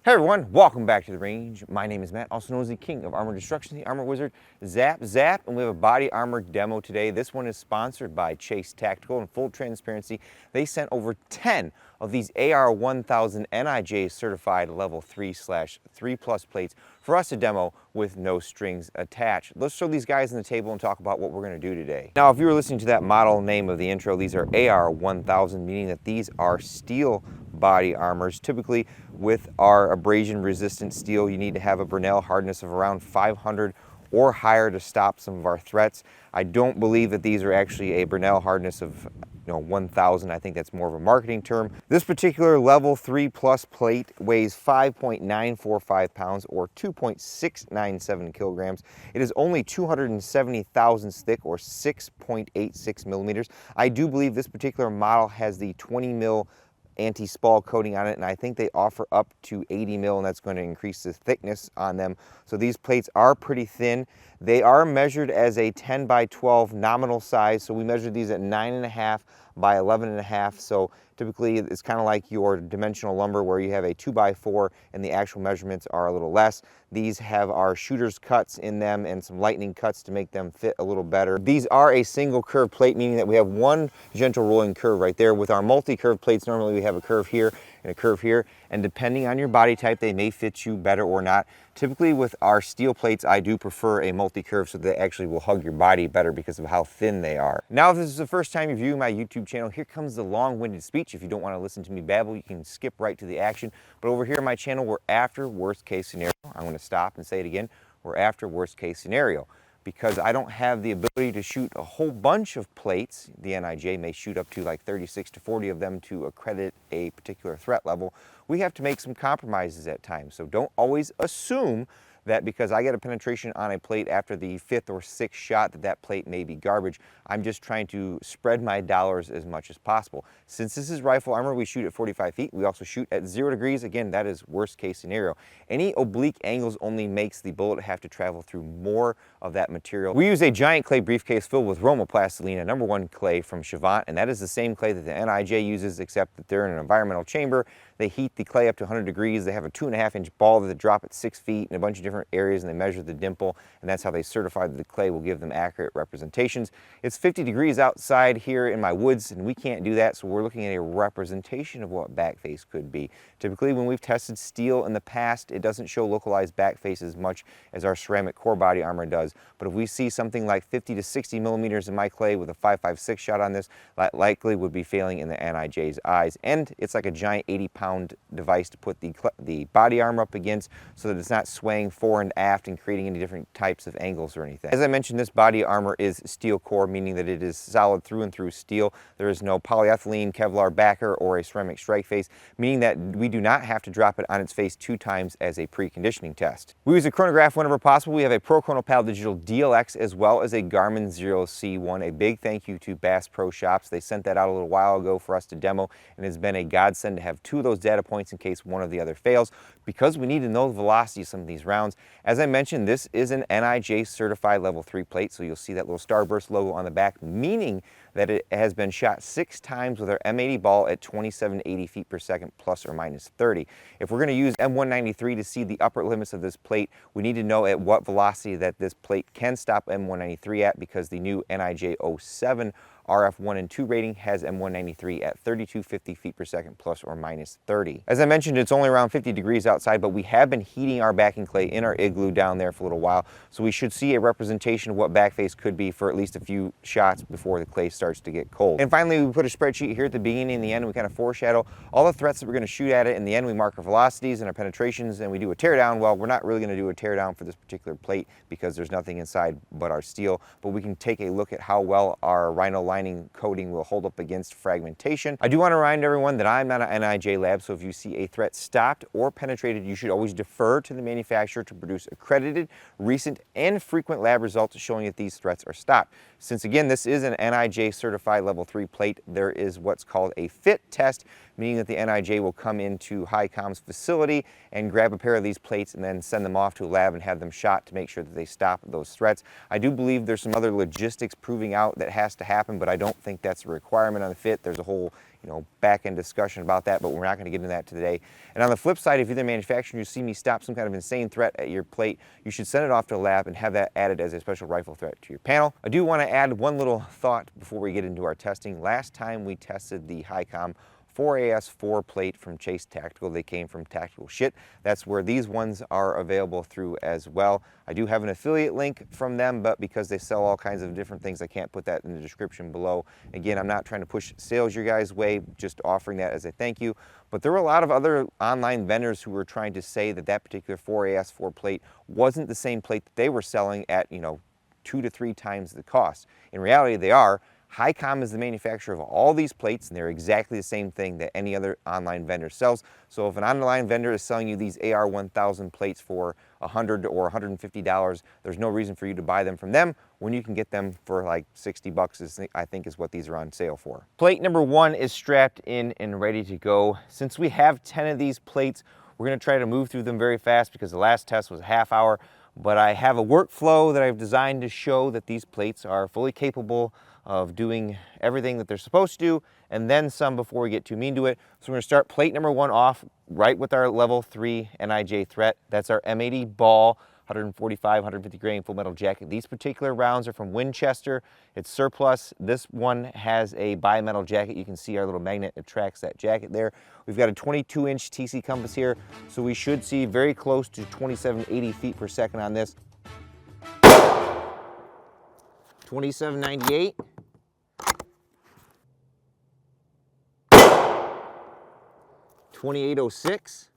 Hey everyone, welcome back to the range. My name is Matt, also known as the King of Armor Destruction, the Armor Wizard, Zap, and we have a body armor demo today. This one is sponsored by Chase Tactical. In full transparency, they sent over 10 of these AR1000 NIJ certified level 3/3+ plates for us to demo with no strings attached. Let's throw these guys on the table and talk about what we're going to do today. Now, if you were listening to that model name of the intro, these are AR1000, meaning that these are steel body armors. Typically with our abrasion resistant steel, you need to have a Bernal hardness of around 500 or higher to stop some of our threats. I don't believe that these are actually a Bernal hardness of 1000. I think that's more of a marketing term. This particular level 3+ plate weighs 5.945 pounds or 2.697 kilograms. It is only 270 thousandths thick or 6.86 millimeters. I do believe this particular model has the 20 mil anti-spall coating on it, and I think they offer up to 80 mil, and that's going to increase the thickness on them. So these plates are pretty thin. They are measured as a 10 by 12 nominal size, so we measured these at 9.5 by 11.5. So typically it's kind of like your dimensional lumber where you have a 2x4 and the actual measurements are a little less. These have our shooter's cuts in them and some lightning cuts to make them fit a little better. These are a single curve plate, meaning that we have one gentle rolling curve right there. With our multi-curve plates, normally we have a curve here and a curve here, and depending on your body type, they may fit you better or not. Typically with our steel plates, I do prefer a multi-curve so they actually will hug your body better because of how thin they are. Now, if this is the first time you're viewing my YouTube channel, here comes the long-winded speech. If you don't want to listen to me babble, you can skip right to the action. But over here on my channel, we're after worst case scenario. I'm going to stop and say it again. We're after worst case scenario. Because I don't have the ability to shoot a whole bunch of plates. The NIJ may shoot up to like 36 to 40 of them to accredit a particular threat level. We have to make some compromises at times. So don't always assume that because I get a penetration on a plate after the 5th or 6th shot that plate may be garbage. I'm just trying to spread my dollars as much as possible. Since this is rifle armor, we shoot at 45 feet. We also shoot at 0 degrees. Again, that is worst case scenario. Any oblique angles only makes the bullet have to travel through more of that material. We use a giant clay briefcase filled with Roma-Plastilina, #1 clay from Chavant, and that is the same clay that the NIJ uses, except that they're in an environmental chamber. They heat the clay up to 100 degrees. They have a 2.5-inch ball that they drop at 6 feet in a bunch of different areas, and they measure the dimple, and that's how they certify that the clay will give them accurate representations. It's 50 degrees outside here in my woods, and we can't do that, so we're looking at a representation of what backface could be. Typically, when we've tested steel in the past, it doesn't show localized backface as much as our ceramic core body armor does. But if we see something like 50 to 60 millimeters in my clay with a 5.56 shot on this, that likely would be failing in the NIJ's eyes. And it's like a giant 80-pound device to put the body armor up against so that it's not swaying fore and aft and creating any different types of angles or anything. As I mentioned, this body armor is steel core, meaning that it is solid through and through steel. There is no polyethylene, Kevlar backer, or a ceramic strike face, meaning that we do not have to drop it on its face 2 times as a preconditioning test. We use a chronograph whenever possible. We have a Pro Chronopal Digital DLX as well as a Garmin 0C1. A big thank you to Bass Pro Shops. They sent that out a little while ago for us to demo, and it's been a godsend to have 2 of those data points in case one or the other fails, because we need to know the velocity of some of these rounds. As I mentioned, this is an NIJ certified level 3 plate, so you'll see that little Starburst logo on the back, meaning that it has been shot 6 times with our M80 ball at 2780 feet per second plus or minus 30. If we're going to use M193 to see the upper limits of this plate, we need to know at what velocity that this plate can stop M193 at, because the new NIJ 07 RF1 and 2 rating has M193 at 3250 feet per second plus or minus 30. As I mentioned, it's only around 50 degrees outside, but we have been heating our backing clay in our igloo down there for a little while, so we should see a representation of what backface could be for at least a few shots before the clay starts to get cold. And finally, we put a spreadsheet here at the beginning and the end, and we kind of foreshadow all the threats that we're going to shoot at it. In the end, we mark our velocities and our penetrations, and we do a teardown. Well, we're not really going to do a teardown for this particular plate because there's nothing inside but our steel, but we can take a look at how well our rhino lining coating will hold up against fragmentation. I do want to remind everyone that I'm not an NIJ lab, so if you see a threat stopped or penetrated, you should always defer to the manufacturer to produce accredited, recent, and frequent lab results showing that these threats are stopped. Since again, this is an NIJ certified level 3 plate, there is what's called a fit test, meaning that the NIJ will come into Highcom's facility and grab a pair of these plates and then send them off to a lab and have them shot to make sure that they stop those threats. I do believe there's some other logistics proving out that has to happen, but I don't think that's a requirement on the fit. There's a whole back-end discussion about that, but we're not going to get into that today. And on the flip side, if you're the manufacturer and you see me stop some kind of insane threat at your plate, you should send it off to the lab and have that added as a special rifle threat to your panel. I do want to add one little thought before we get into our testing. Last time we tested the Highcom 4AS4 plate from Chase Tactical. They came from Tactical Shit. That's where these ones are available through as well. I do have an affiliate link from them, but because they sell all kinds of different things, I can't put that in the description below. Again, I'm not trying to push sales your guys' way, just offering that as a thank you. But there were a lot of other online vendors who were trying to say that that particular 4AS4 plate wasn't the same plate that they were selling at, 2 to 3 times the cost. In reality, they are. Highcom is the manufacturer of all these plates, and they're exactly the same thing that any other online vendor sells. So if an online vendor is selling you these AR1000 plates for $100 or $150, there's no reason for you to buy them from them when you can get them for like 60 bucks, I think is what these are on sale for. Plate number 1 is strapped in and ready to go. Since we have 10 of these plates, we're going to try to move through them very fast because the last test was a half hour. But I have a workflow that I've designed to show that these plates are fully capable of doing everything that they're supposed to do, and then some before we get too mean to it. So we're going to start plate number 1 off right with our level 3 NIJ threat. That's our M80 ball, 145, 150 grain full metal jacket. These particular rounds are from Winchester. It's surplus. This one has a bimetal jacket. You can see our little magnet that tracks that jacket there. We've got a 22-inch TC compass here, so we should see very close to 2780 feet per second on this. 2798. 2806.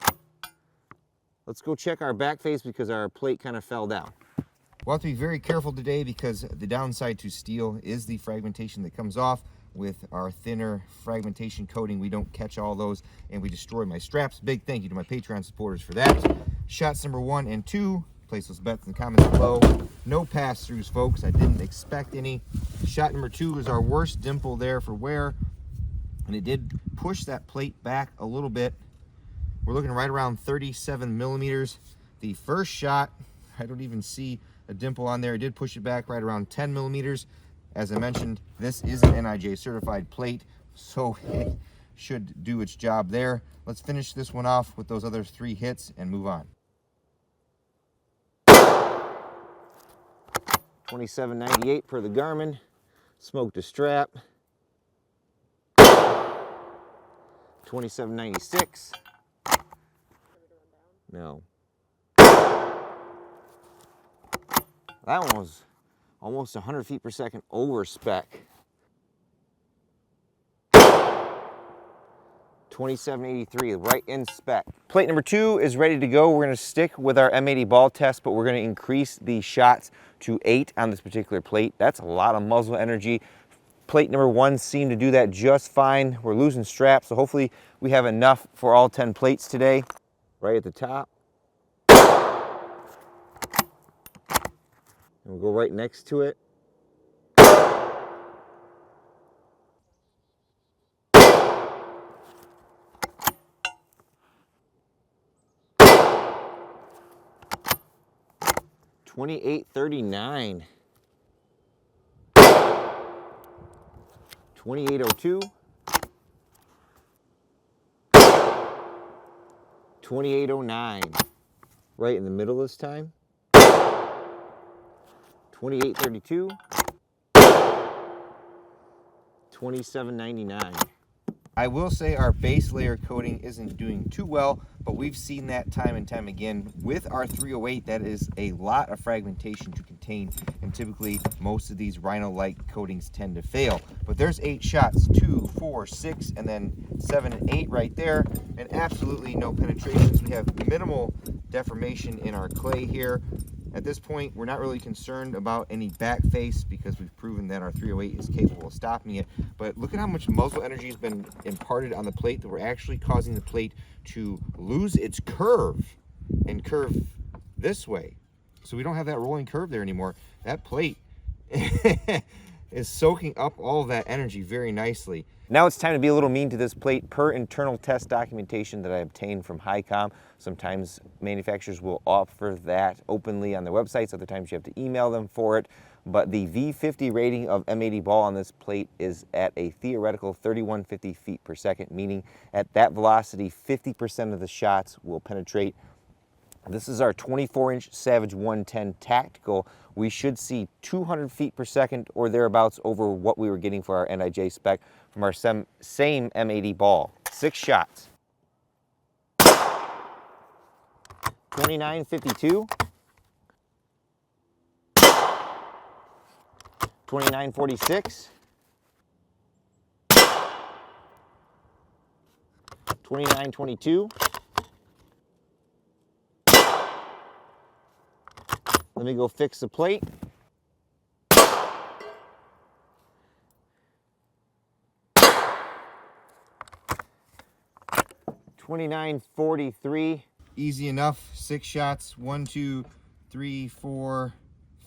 Let's go check our back face because our plate kind of fell down. We'll have to be very careful today because the downside to steel is the fragmentation that comes off. With our thinner fragmentation coating, we don't catch all those and we destroy my straps. Big thank you to my Patreon supporters for that. Shots number 1 and 2. Place those bets in the comments below. No pass-throughs, folks. I didn't expect any. Shot number 2 is our worst dimple there for wear. And it did push that plate back a little bit. We're looking right around 37 millimeters. The first shot, I don't even see a dimple on there. It did push it back right around 10 millimeters. As I mentioned, this is an NIJ certified plate, so it should do its job there. Let's finish this one off with those other 3 hits and move on. 2798 per the Garmin. Smoked a strap. 2796. No. That one was almost 100 feet per second over spec. 2783, right in spec. Plate number 2 is ready to go. We're going to stick with our M80 ball test, but we're going to increase the shots to 8 on this particular plate. That's a lot of muzzle energy. Plate number 1 seemed to do that just fine. We're losing straps, so hopefully we have enough for all 10 plates today. Right at the top. And we'll go right next to it. $28.39. 2802. 2809. Right in the middle this time. 2832. 2799. I will say our base layer coating isn't doing too well, but we've seen that time and time again. With our 308, that is a lot of fragmentation to contain, and typically most of these Rhino-like coatings tend to fail. But there's 8 shots, 2, 4, 6, and then 7 and 8 right there, and absolutely no penetrations. We have minimal deformation in our clay here. At this point, we're not really concerned about any back face because we've proven that our 308 is capable of stopping it. But look at how much muzzle energy has been imparted on the plate that we're actually causing the plate to lose its curve and curve this way. So we don't have that rolling curve there anymore. That plate is soaking up all of that energy very nicely. Now it's time to be a little mean to this plate. Per internal test documentation that I obtained from Highcom, sometimes manufacturers will offer that openly on their websites, other times you have to email them for it. but the V50 rating of M80 ball on this plate is at a theoretical 3150 feet per second, meaning at that velocity, 50% of the shots will penetrate. This is our 24-inch Savage 110 Tactical. We should see 200 feet per second or thereabouts over what we were getting for our NIJ spec from our same M80 ball. 6 shots. 2952. 2946. 2922. Let me go fix the plate. $29.43. Easy enough. 6 shots. 1, 2, 3, 4,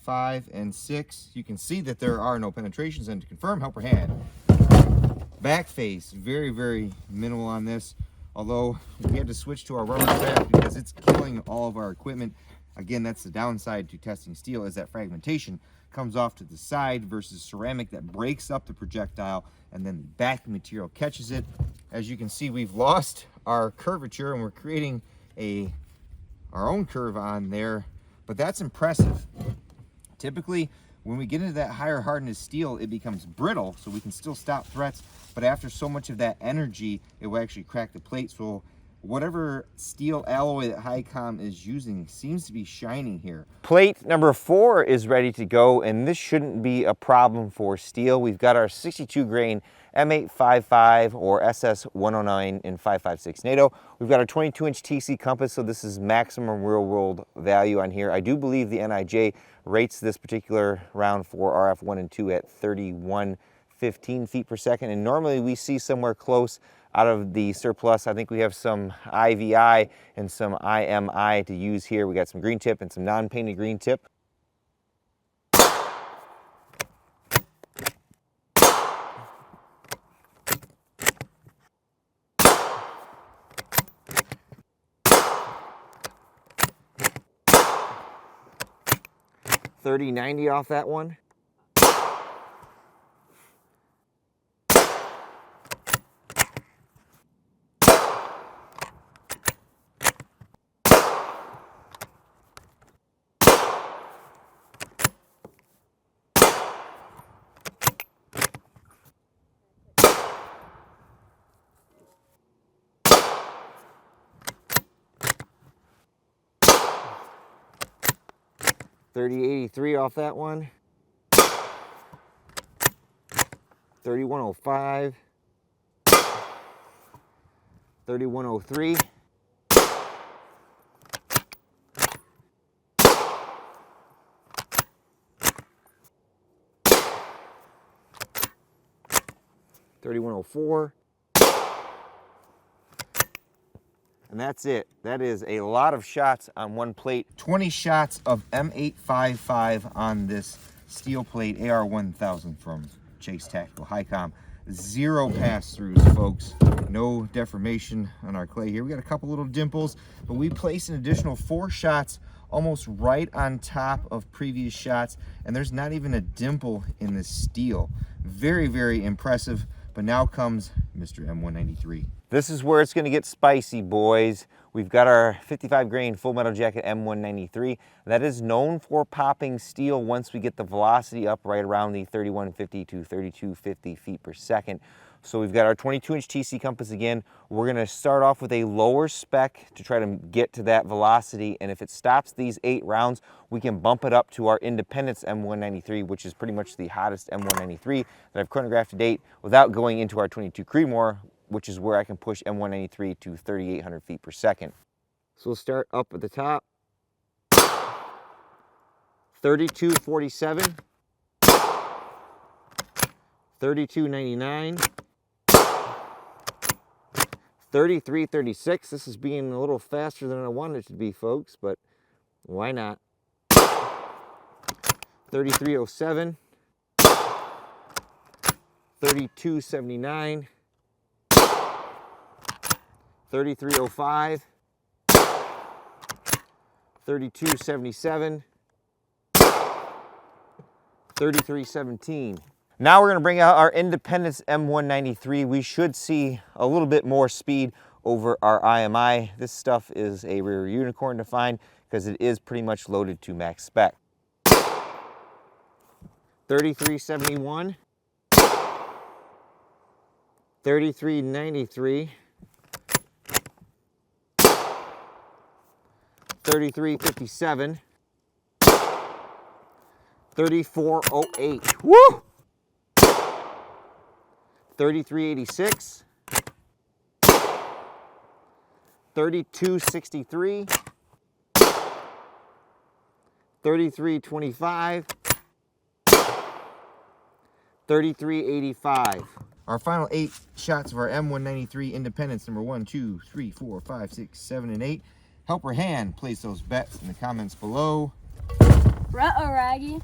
5, and 6. You can see that there are no penetrations, and to confirm, helper hand. Back face, very, very minimal on this. Although we had to switch to our rubber strap because it's killing all of our equipment. Again, that's the downside to testing steel, is that fragmentation comes off to the side versus ceramic that breaks up the projectile, and then the backing material catches it. As you can see, we've lost our curvature and we're creating our own curve on there, but that's impressive. Typically, when we get into that higher hardness steel, it becomes brittle, so we can still stop threats, but after so much of that energy, it will actually crack the plate. So whatever steel alloy that Highcom is using seems to be shining here. Plate number 4 is ready to go, and this shouldn't be a problem for steel. We've got our 62 grain M855 or SS109 in 5.56 NATO. We've got our 22-inch TC compass, so this is maximum real-world value on here. I do believe the NIJ rates this particular round for RF 1 and 2 at 3115 feet per second, and normally we see somewhere close out of the surplus. I think we have some IVI and some IMI to use here. We got some green tip and some non-painted green tip. $30.90 off that one. $30.83 off that one. $31.05. $31.03. $31.04. And that's it. That is a lot of shots on one plate. 20 shots of M855 on this steel plate AR1000 from Chase Tactical Highcom. 0 pass-throughs, folks. No deformation on our clay here. We got a couple little dimples, but we placed an additional 4 shots almost right on top of previous shots, and there's not even a dimple in this steel. Very, very impressive. But now comes Mr. M193. This is where it's going to get spicy, boys. We've got our 55 grain full metal jacket M193. That is known for popping steel once we get the velocity up right around the 3150 to 3250 feet per second. So we've got our 22-inch TC compass again. We're going to start off with a lower spec to try to get to that velocity, and if it stops these 8 rounds, we can bump it up to our Independence M193, which is pretty much the hottest M193 that I've chronographed to date, without going into our 22 Creedmoor, which is where I can push M193 to 3,800 feet per second. So we'll start up at the top. 3247, 3299, 3336. This is being a little faster than I wanted it to be, folks, but why not? 3307, 3279, 3305, 3277, 3317. Now we're going to bring out our Independence M193. We should see a little bit more speed over our IMI. This stuff is a rare unicorn to find because it is pretty much loaded to max spec. 3371. 3393. 3357. 3408. Woo! 3386. 3263. 3325. 3385. Our final 8 shots of our M193 Independence, number 1, 2, 3, 4, 5, 6, 7, and 8. Help her hand place those bets in the comments below. R.A.N.G.E.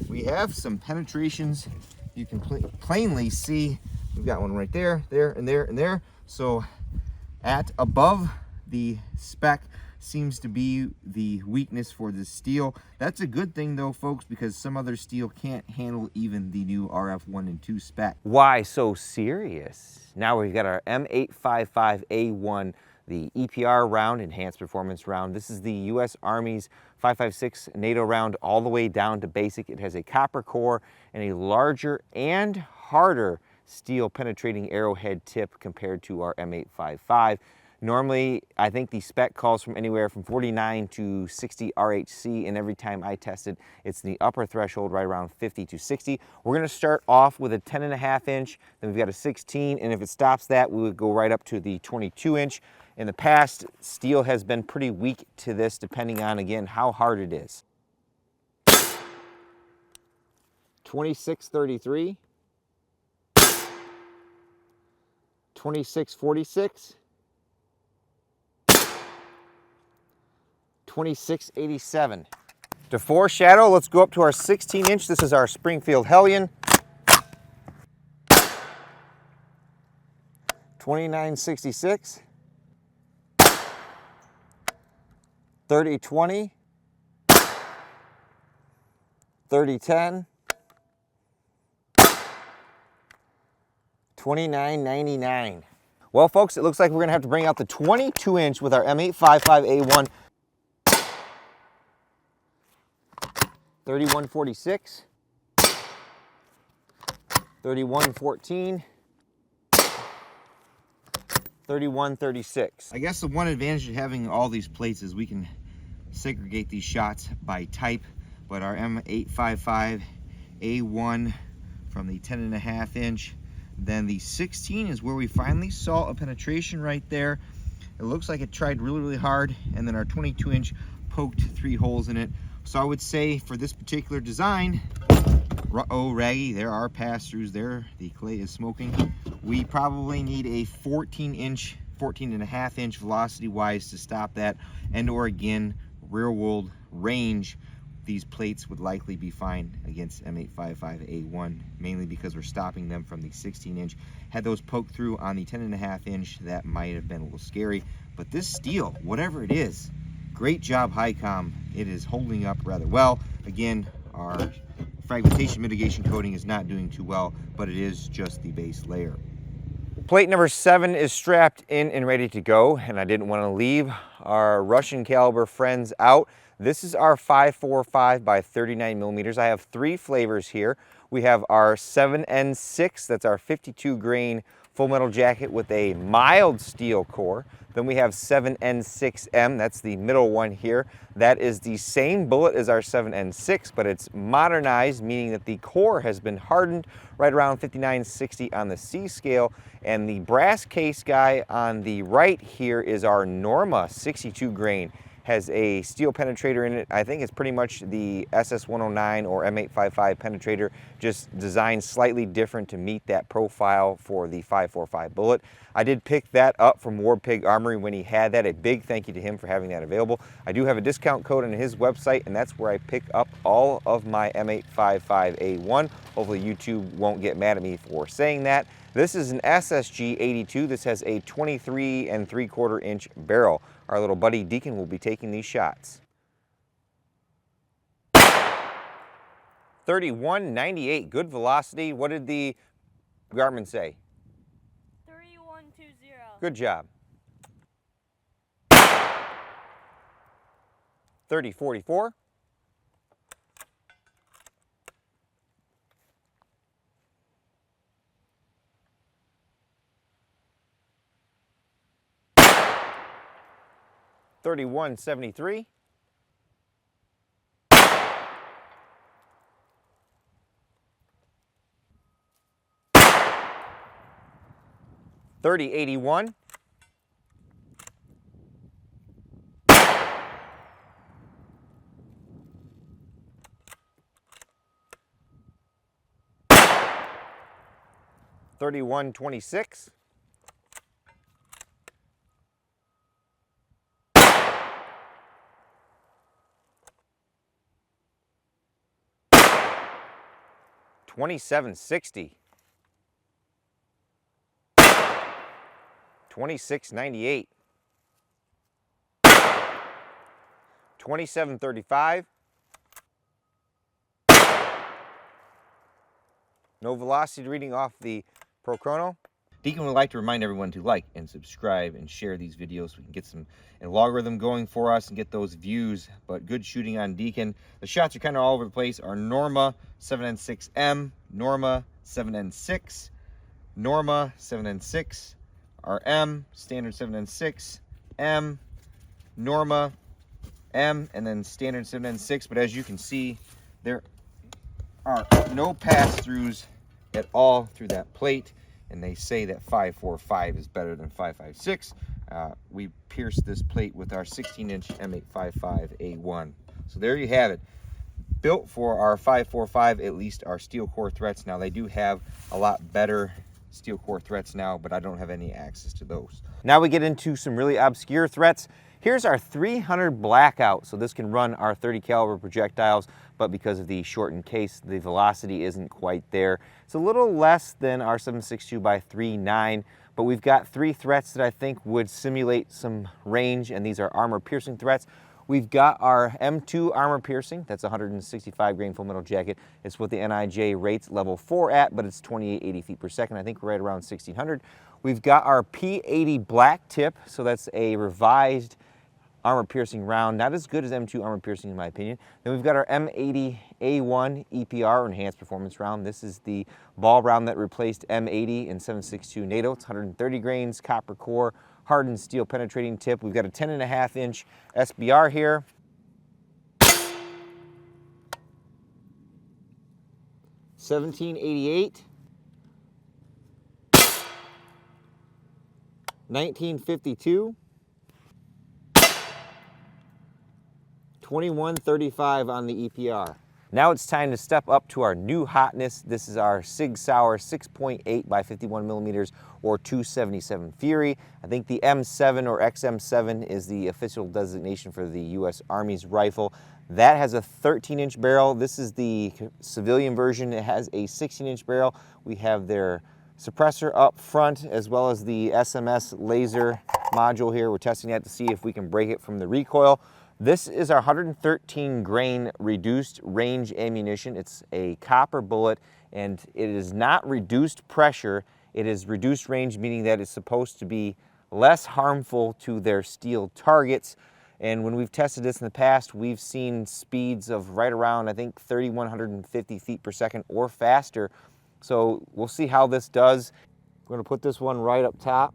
We have some penetrations. You can plainly see we've got one right there, there, and there, and there. So at above the spec seems to be the weakness for this steel. That's a good thing though, folks, because some other steel can't handle even the new RF1 and 2 spec. Why so serious? Now we've got our M855A1, the EPR round, Enhanced Performance round. This is the U.S. Army's 5.56 NATO round all the way down to basic. It has a copper core and a larger and harder steel penetrating arrowhead tip compared to our M855. Normally, I think the spec calls from anywhere from 49 to 60 RHC, and every time I tested, it's in the upper threshold, right around 50 to 60. We're gonna start off with a 10.5 inch, then we've got a 16, and if it stops that, we would go right up to the 22 inch. In the past, steel has been pretty weak to this, depending on, again, how hard it is. 2633, 2646, 2687. To foreshadow, let's go up to our 16 inch. This is our Springfield Hellion. 2966. 3020. 3010. 2999. Well, folks, it looks like we're gonna have to bring out the 22 inch with our M855A1. 3146, 3114, 3136. I guess the one advantage of having all these plates is we can segregate these shots by type, but our M855A1 from the 10.5 inch, then the 16 is where we finally saw a penetration right there. It looks like it tried really, really hard, and then our 22 inch poked 3 holes in it. So I would say for this particular design, R.A.N.G.E, there are pass-throughs there. The clay is smoking. We probably need a 14.5 inch velocity-wise to stop that, and or again, real-world range. These plates would likely be fine against M855A1, mainly because we're stopping them from the 16 inch. Had those poked through on the 10.5 inch, that might have been a little scary. But this steel, whatever it is, great job, Highcom. It is holding up rather well. Again, our fragmentation mitigation coating is not doing too well, but it is just the base layer. Plate number 7 is strapped in and ready to go, and I didn't want to leave our Russian caliber friends out. This is our 545 by 39 millimeters. I have 3 flavors here. We have our 7N6, that's our 52 grain full metal jacket with a mild steel core. Then we have 7N6M, that's the middle one here. That is the same bullet as our 7N6, but it's modernized, meaning that the core has been hardened right around 5960 on the C scale. And the brass case guy on the right here is our Norma 62 grain. Has a steel penetrator in it. I think it's pretty much the SS109 or M855 penetrator, just designed slightly different to meet that profile for the 545 bullet. I did pick that up from War Pig Armory when he had that. A big thank you to him for having that available. I do have a discount code on his website, and that's where I pick up all of my M855A1. Hopefully YouTube won't get mad at me for saying that. This is an SSG 82. This has a 23 3/4 inch barrel. Our little buddy Deacon will be taking these shots. 3198, good velocity. What did the Garmin say? 3120. Good job. 3044. 3173. 3081. 3126. 2760. 2698. 2735. No velocity reading off the Pro Chrono. Deacon would like to remind everyone to like and subscribe and share these videos so we can get some logarithm going for us and get those views. But good shooting on Deacon. The shots are kind of all over the place. Our Norma 7N6M, Norma 7N6, Norma 7N6, our M, standard 7N6, M, Norma, M, and then standard 7N6. But as you can see, there are no pass-throughs at all through that plate. And they say that 545 is better than 556. We pierced this plate with our 16-inch M855A1. So there you have it. Built for our 545, at least our steel core threats. Now they do have a lot better steel core threats now, but I don't have any access to those. Now we get into some really obscure threats. Here's our 300 Blackout. So this can run our 30 caliber projectiles, but because of the shortened case, the velocity isn't quite there. It's a little less than our 7.62 by 3.9, but we've got 3 threats that I think would simulate some range, and these are armor piercing threats. We've got our M2 armor piercing. That's 165 grain full metal jacket. It's what the NIJ rates level 4 at, but it's 2880 feet per second. I think we're right around 1600. We've got our P80 black tip. So that's a revised armor piercing round. Not as good as M2 armor piercing in my opinion. Then we've got our M80 A1 EPR, enhanced performance round. This is the ball round that replaced M80 in 7.62 NATO. It's 130 grains, copper core, hardened steel penetrating tip. We've got a 10.5 inch SBR here. 1788. 1952. 2135 on the EPR. Now it's time to step up to our new hotness. This is our Sig Sauer 6.8 by 51 millimeters or 277 Fury. I think the M7 or XM7 is the official designation for the U.S. Army's rifle. That has a 13-inch barrel. This is the civilian version. It has a 16-inch barrel. We have their suppressor up front as well as the SMS laser module here. We're testing that to see if we can break it from the recoil. This is our 113 grain reduced range ammunition. It's a copper bullet, and it is not reduced pressure. It is reduced range, meaning that it's supposed to be less harmful to their steel targets. And when we've tested this in the past, we've seen speeds of right around, I think, 3,150 feet per second or faster. So we'll see how this does. We're going to put this one right up top.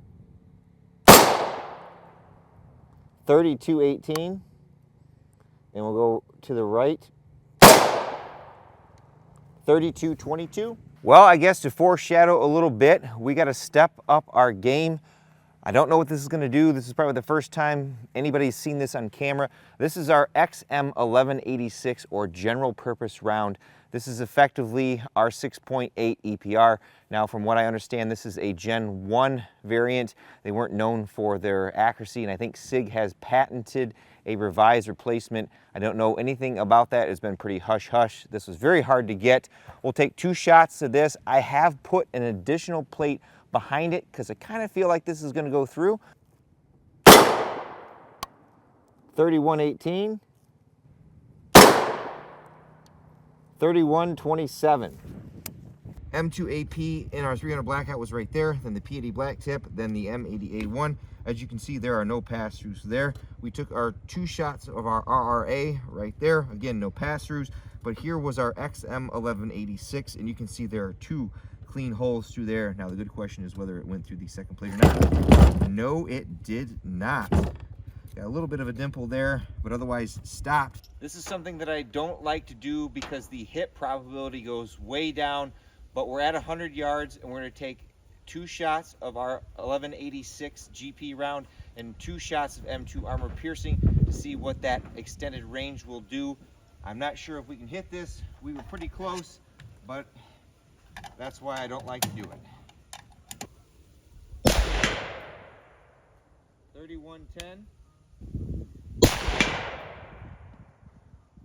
3218. And we'll go to the right. 3222. Well, I guess to foreshadow a little bit, we got to step up our game. I don't know what this is going to do. This is probably the first time anybody's seen this on camera. This is our XM1186 or general purpose round. This is effectively our 6.8 EPR. Now, from what I understand, this is a Gen 1 variant. They weren't known for their accuracy, and I think SIG has patented a revised replacement. I don't know anything about that. It's been pretty hush-hush. This was very hard to get. We'll take 2 shots to this. I have put an additional plate behind it because I kind of feel like this is going to go through. 3118. 3127. M2AP in our 300 blackout was right there, then the P80 black tip, then the M80A1. As you can see, there are no pass-throughs there. We took our 2 shots of our RRA right there. Again, no pass-throughs, but here was our XM1186, and you can see there are 2 clean holes through there. Now, the good question is whether it went through the second plate or not. No, it did not. Got a little bit of a dimple there, but otherwise stopped. This is something that I don't like to do because the hit probability goes way down, but we're at 100 yards and we're going to take 2 shots of our 1186 GP round and 2 shots of M2 armor piercing to see what that extended range will do. I'm not sure if we can hit this. We were pretty close, but that's why I don't like to do it. 3110.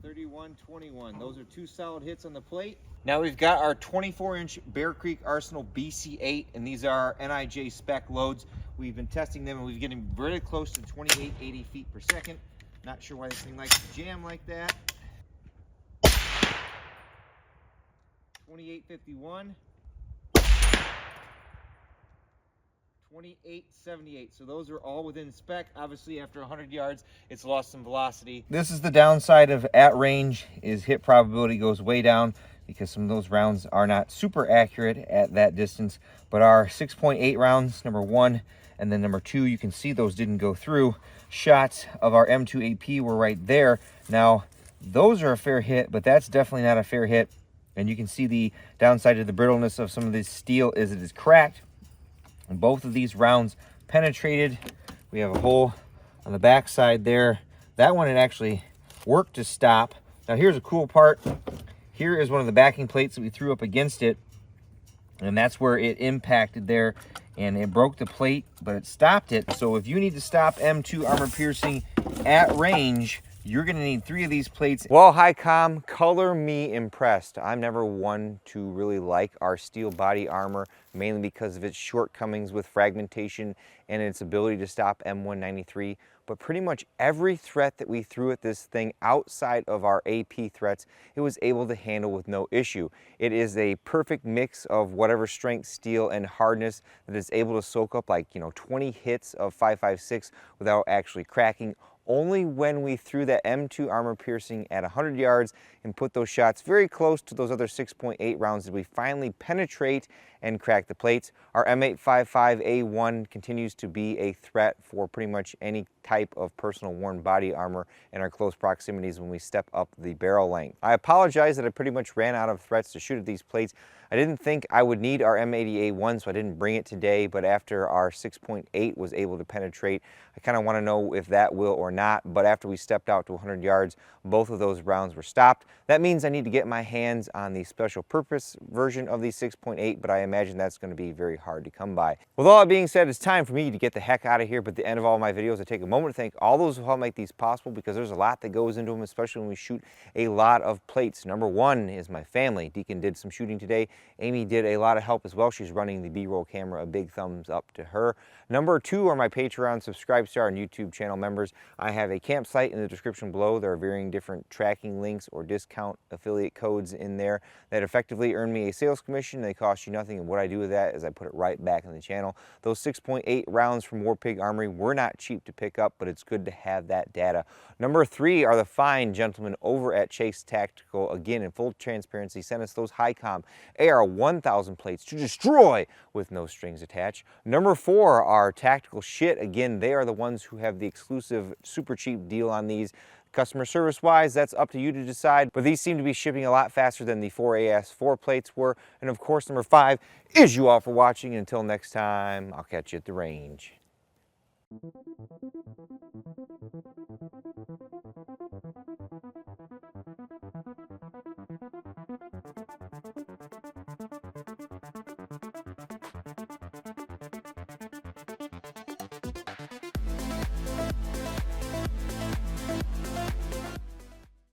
3121. Those are 2 solid hits on the plate. Now we've got our 24-inch Bear Creek Arsenal BC8, and these are NIJ spec loads. We've been testing them, and we're getting very close to 2880 feet per second. Not sure why this thing likes to jam like that. 2851. 2878. So those are all within spec. Obviously, after 100 yards, it's lost some velocity. This is the downside of at range, is hit probability goes way down because some of those rounds are not super accurate at that distance. But our 6.8 rounds, number 1, and then number 2, you can see those didn't go through. Shots of our M2AP were right there. Now, those are a fair hit, but that's definitely not a fair hit. And you can see the downside of the brittleness of some of this steel is it is cracked. And both of these rounds penetrated. We have a hole on the back side there. That one, it actually worked to stop. Now here's a cool part. Here is one of the backing plates that we threw up against it, and that's where it impacted there, and it broke the plate, but it stopped it. So if you need to stop M2 armor piercing at range, you're going to need 3 of these plates. Well, Highcom, color me impressed. I'm never one to really like our steel body armor, mainly because of its shortcomings with fragmentation and its ability to stop M193. But pretty much every threat that we threw at this thing outside of our AP threats, it was able to handle with no issue. It is a perfect mix of whatever strength, steel, and hardness that is able to soak up 20 hits of 5.56 without actually cracking. Only when we threw that M2 armor piercing at 100 yards and put those shots very close to those other 6.8 rounds did we finally penetrate and crack the plates. Our M855A1 continues to be a threat for pretty much any type of personal worn body armor in our close proximities when we step up the barrel length. I apologize that I pretty much ran out of threats to shoot at these plates. I didn't think I would need our M80A1, so I didn't bring it today, but after our 6.8 was able to penetrate, I kind of want to know if that will or not. But after we stepped out to 100 yards, both of those rounds were stopped. That means I need to get my hands on the special purpose version of the 6.8, but I imagine that's going to be very hard to come by. With all that being said, it's time for me to get the heck out of here. But at the end of all my videos, I take a moment to thank all those who help make these possible, because there's a lot that goes into them, especially when we shoot a lot of plates. Number 1 is my family. Deacon did some shooting today. Amy did a lot of help as well. She's running the B-roll camera. A big thumbs up to her. Number 2 are my Patreon, Subscribestar, and YouTube channel members. I have a campsite in the description below. There are varying different tracking links or discount affiliate codes in there that effectively earn me a sales commission. They cost you nothing, and what I do with that is I put it right back in the channel. Those 6.8 rounds from War Pig Armory were not cheap to pick up, but it's good to have that data. Number 3 are the fine gentlemen over at Chase Tactical. Again, in full transparency, sent us those Highcom AR1000 plates to destroy with no strings attached. Number 4 are Tactical Shit. Again, they are the ones who have the exclusive super cheap deal on these. Customer service wise, that's up to you to decide, but these seem to be shipping a lot faster than the 4AS4 plates were. And of course, number 5 is you all for watching. Until next time, I'll catch you at the range.